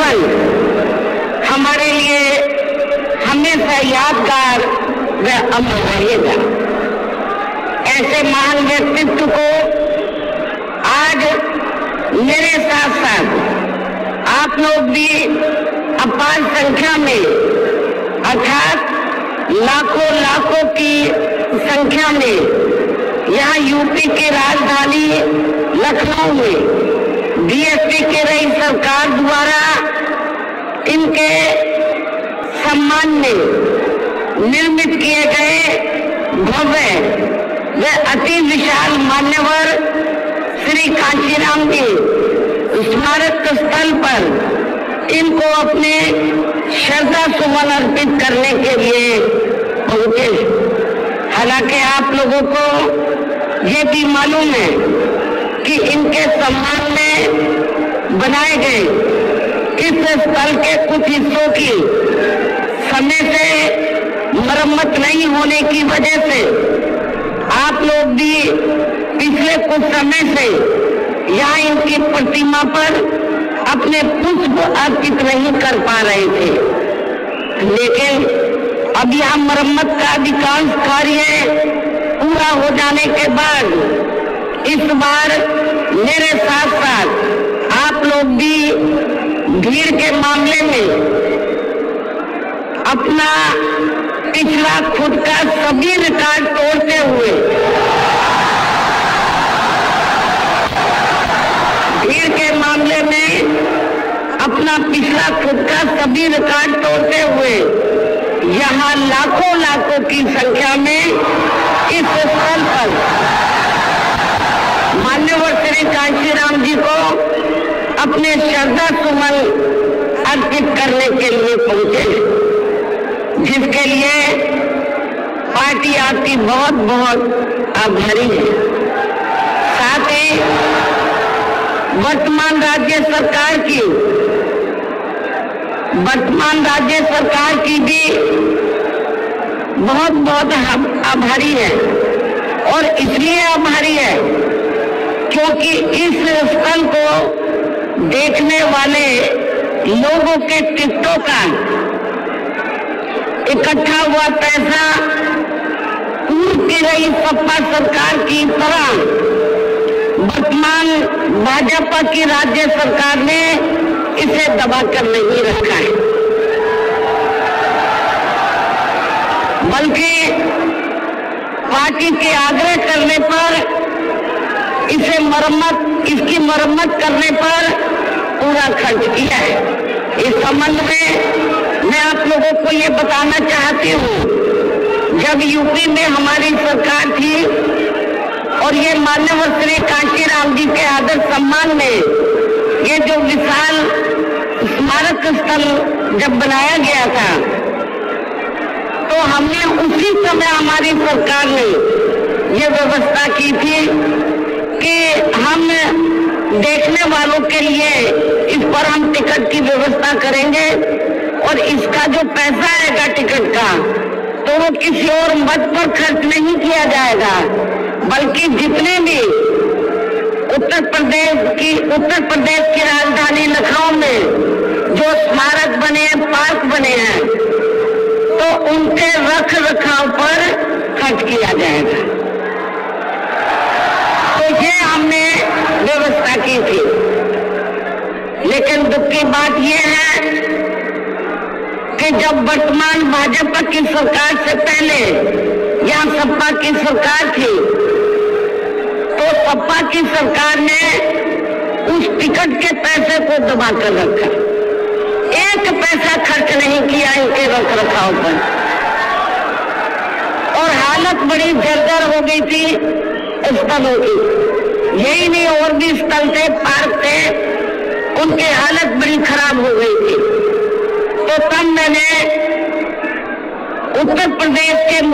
पल हमारे लिए हमेशा यादगार व अमर रहेगा। ऐसे महान व्यक्तित्व को आज मेरे साथ साथ आप लोग भी अपार संख्या में, अर्थात लाखों लाखों की संख्या में यहाँ यूपी की राजधानी लखनऊ में बीएसपी के रही सरकार द्वारा इनके सम्मान में निर्मित किए गए भव्य व अति विशाल मान्यवर श्री कांशीराम जी स्मारक स्थल पर इनको अपने श्रद्धा सुमन अर्पित करने के लिए पहुंचे। हालांकि आप लोगों को ये भी मालूम है कि इनके सम्मान में बनाए गए इस स्थल के कुछ हिस्सों की समय से मरम्मत नहीं होने की वजह से आप लोग भी पिछले कुछ समय से यहाँ इनकी प्रतिमा पर अपने पुष्प अर्पित नहीं कर पा रहे थे। लेकिन अब यहाँ मरम्मत का अधिकांश कार्य पूरा हो जाने के बाद इस बार मेरे साथ साथ आप लोग भी भीड़ के मामले में अपना पिछला खुद का सभी रिकॉर्ड तोड़ते हुए भीड़ के मामले में अपना पिछला खुद का सभी रिकॉर्ड तोड़ते हुए यहाँ लाखों लाखों की संख्या में इस स्थल पर मान्यवर श्री कांशीराम जी को अपने श्रद्धा सुमन अर्पित करने के लिए पहुंचे, जिसके लिए पार्टी आपकी बहुत बहुत आभारी है। साथ ही वर्तमान राज्य सरकार की भी बहुत बहुत आभारी है। और इसलिए आभारी है क्योंकि इस स्थल को देखने वाले लोगों के टिकटों का इकट्ठा हुआ पैसा पूर्व की रही सपा सरकार की तरह वर्तमान भाजपा की राज्य सरकार ने इसे दबाकर नहीं रखा है, बल्कि पार्टी के आग्रह करने पर इसकी मरम्मत करने पर पूरा खर्च किया है। इस संबंध में मैं आप लोगों को ये बताना चाहती हूँ, जब यूपी में हमारी सरकार थी और ये मान्यवर श्री कांशीराम जी के आदर सम्मान में ये जो विशाल स्मारक स्थल जब बनाया गया था, तो हमने उसी समय हमारी सरकार ने ये व्यवस्था की थी कि हम देखने वालों के लिए इस पर हम टिकट की व्यवस्था करेंगे और इसका जो पैसा आएगा टिकट का, तो वो किसी और मत पर खर्च नहीं किया जाएगा, बल्कि जितने भी उत्तर प्रदेश की राजधानी लखनऊ में जो स्मारक बने हैं, पार्क बने हैं, तो उनके रख रखाव पर खर्च किया जाएगा। तो ये हमने व्यवस्था की थी। लेकिन दुख की बात यह है कि जब वर्तमान भाजपा की सरकार से पहले यहाँ सपा की सरकार थी, तो सपा की सरकार ने उस टिकट के पैसे को दबा कर रखा, एक पैसा खर्च नहीं किया इनके रख रखाव पर। और हालत बड़ी जर्जर हो गई थी स्थलों की। यही नहीं, और भी स्थल थे, पार्क थे, उनकी हालत बड़ी खराब हो गई थी। तो तब मैंने उत्तर प्रदेश के